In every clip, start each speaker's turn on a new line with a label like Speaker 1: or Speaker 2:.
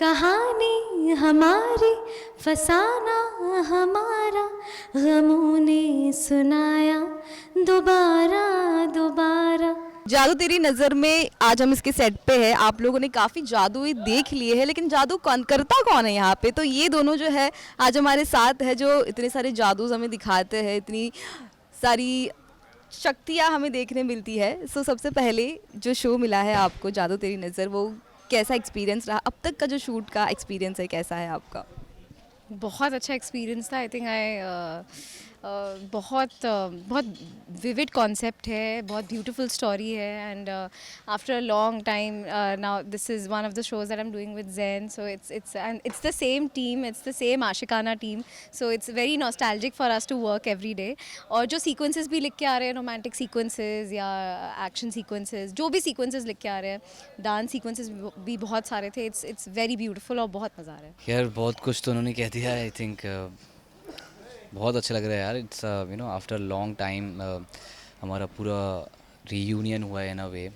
Speaker 1: कहानी हमारी फसाना हमारा, गमों ने सुनाया दोबारा दोबारा।
Speaker 2: जादू तेरी नज़र में आज हम इसके सेट पे है। आप लोगों ने काफ़ी जादू ही देख लिए हैं, लेकिन जादू कौन करता कौन है यहाँ पे? तो ये दोनों जो है आज हमारे साथ है, जो इतने सारे जादू हमें दिखाते हैं, इतनी सारी शक्तियाँ हमें देखने मिलती है। सो सबसे पहले जो शो मिला है आपको, जादू तेरी नज़र, वो कैसा एक्सपीरियंस रहा? अब तक का जो शूट का एक्सपीरियंस है, कैसा है आपका?
Speaker 3: बहुत अच्छा एक्सपीरियंस था। आई थिंक बहुत विविड कॉन्सेप्ट है, बहुत ब्यूटीफुल स्टोरी है and after a long time now this is one of the shows that I am doing with Zain, so it's the same team, it's the same Aashiqana team, so it's very nostalgic for us to work every day. और जो sequences भी लिख के आ रहे हैं, romantic sequences या action sequences, जो भी सीक्वेंसेस लिख के आ रहे हैं, डांस सीक्वेंसेस भी बहुत सारे थे। इट्स वेरी ब्यूटीफुल और बहुत मज़ा आ रहा है
Speaker 4: यार। बहुत कुछ तो उन्होंने कह दिया है। आई थिंक बहुत अच्छा लग रहा है यार। इट्स आफ्टर लॉन्ग टाइम हमारा पूरा रीयूनियन हुआ है इन अ वे।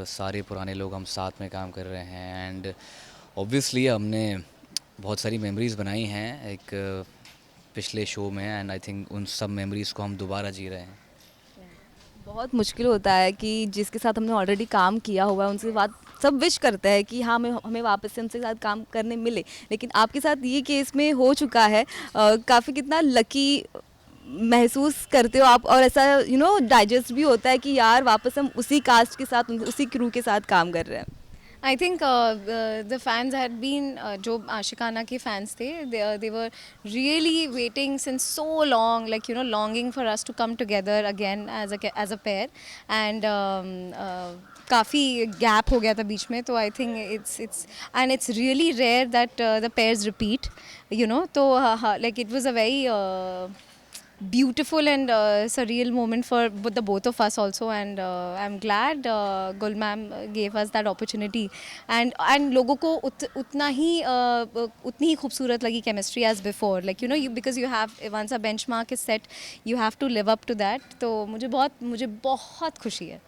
Speaker 4: सारे पुराने लोग हम साथ में काम कर रहे हैं एंड ऑब्वियसली हमने बहुत सारी मेमोरीज़ बनाई हैं एक पिछले शो में एंड आई थिंक उन सब मेमोरीज़ को हम दोबारा जी रहे हैं।
Speaker 2: बहुत मुश्किल होता है कि जिसके साथ हमने ऑलरेडी काम किया हुआ है उनसे बात सब विश करते हैं कि हाँ, हमें हमें वापस से उनके साथ काम करने मिले, लेकिन आपके साथ ये केस में हो चुका है। काफ़ी कितना लकी महसूस करते हो आप, और ऐसा डाइजेस्ट भी होता है कि यार वापस हम उसी कास्ट के साथ, उसी क्रू के साथ काम कर रहे हैं।
Speaker 3: I think the fans had been, जो आशिकाना के फैंस थे, they were really waiting since so long, like longing for us to come together again as a pair and काफ़ी गैप हो गया था बीच में, तो I think it's really rare that the pairs repeat, तो like it was a very beautiful and surreal moment for the both of us also, and I'm glad Gul ma'am gave us that opportunity and लोगों को उतना ही उतनी ही खूबसूरत लगी chemistry as before, like because you have once a benchmark is set, you have to live up to that, तो मुझे बहुत खुशी है।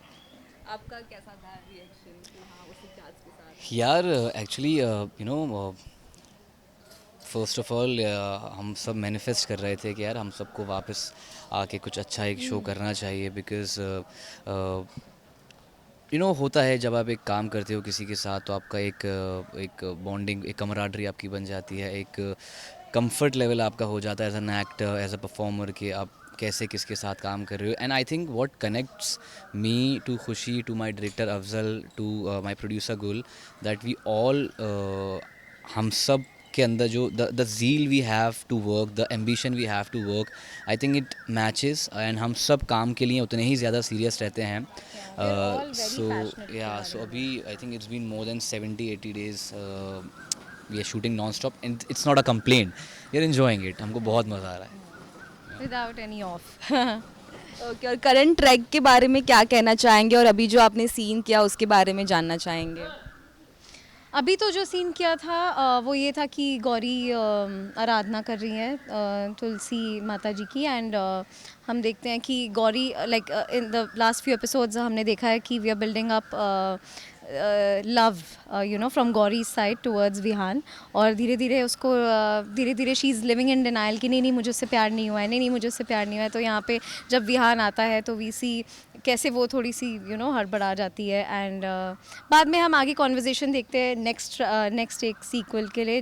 Speaker 2: आपका कैसा था रिएक्शन कि हाँ उसी कास्ट के साथ?
Speaker 4: यार एक्चुअली फर्स्ट ऑफ ऑल हम सब मैनिफेस्ट कर रहे थे कि यार हम सबको वापस आके कुछ अच्छा एक शो करना चाहिए, बिकॉज़ होता है जब आप एक काम करते हो किसी के साथ तो आपका एक बॉन्डिंग, एक कमराडरी आपकी बन जाती है, एक कंफर्ट लेवल आपका हो जाता है as an actor, as a performer, कि आप कैसे किसके साथ काम कर रहे हो। And I think what connects me to Khushi, to my director Afzal, to my producer Gul, that we all हम सब के अंदर जो the zeal we have to work, the ambition we have to work, I think it matches and हम सब काम के लिए उतने ही ज़्यादा सीरियस रहते हैं। सो अभी I think it's been more than 70-80 days we are shooting non stop and it's not a complaint, we are enjoying it. हमको बहुत मज़ा आ रहा है
Speaker 3: विदाउट एनी ऑफ।
Speaker 2: ओके, और करंट ट्रैक के बारे में क्या कहना चाहेंगे, और अभी जो आपने सीन किया उसके बारे में जानना चाहेंगे?
Speaker 3: अभी तो जो सीन किया था वो ये था कि गौरी आराधना कर रही हैं तुलसी माता जी की, एंड हम देखते हैं कि Gauri, like in the last few episodes हमने देखा है कि we are building up love from Gauri side towards Vihan, और धीरे धीरे उसको धीरे धीरे she is living in denial कि नहीं मुझे उससे प्यार नहीं हुआ है, नहीं मुझे उससे प्यार नहीं हुआ है। तो यहाँ पे जब विहान आता है तो वी सी कैसे वो थोड़ी सी हड़बड़ा जाती है, एंड बाद में हम आगे कॉन्वर्जेसन देखते हैं नेक्स्ट एक सीक्वेंस के लिए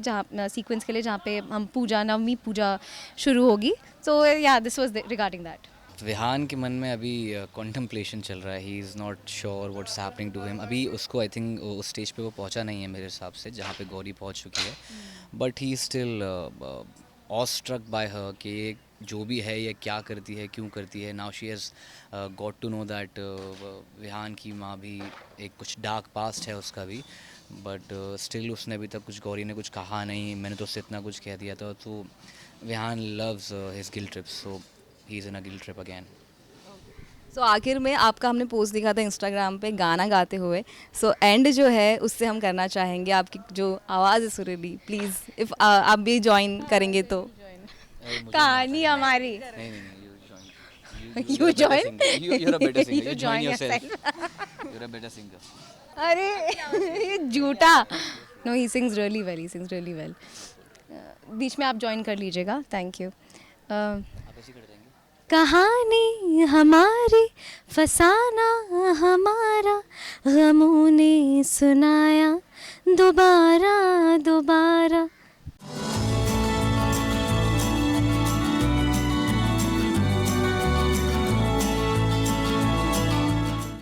Speaker 3: जहाँ पे हम नवमी पूजा शुरू होगी। So yeah this was regarding that.
Speaker 4: Vihan के मन में अभी कॉन्टम्पलेशन चल रहा है, he is not sure what's happening to him. अभी उसको आई थिंक उस स्टेज पे वो पहुंचा नहीं है मेरे हिसाब से, जहाँ पे गौरी पहुंच चुकी है, but he still awestruck by her कि जो भी है ये क्या करती है, क्यों करती है। Now she has got to know that Vihan की माँ भी एक कुछ डार्क पास्ट है उसका भी, बट स्टिल उसने अभी तक कुछ, गौरी ने कुछ कहा नहीं, मैंने तो उससे इतना कुछ कह दिया था। तो Vihaan loves his guilt trip, so he is in a guilt trip again.
Speaker 2: So आखिर में आपका हमने पोस्ट दिखा था इंस्टाग्राम पे गाना गाते हुए, सो एंड जो है उससे हम करना चाहेंगे, आपकी जो आवाज़ है सुरीली, प्लीज़ इफ़ आप भी ज्वाइन करेंगे तो।
Speaker 3: कहानी हमारी।
Speaker 4: You join? You're a better singer.
Speaker 3: You
Speaker 4: You join
Speaker 3: join
Speaker 4: yourself.
Speaker 3: yourself.
Speaker 4: You're a better singer.
Speaker 3: अरे ये झूठा। No he sings really well, he sings really well. बीच में आप ज्वाइन कर लीजिएगा. Thank you.
Speaker 4: आप ऐसे ही कर देंगे.
Speaker 1: कहानी हमारी फसाना हमारा, गमों ने सुनाया दोबारा दोबारा.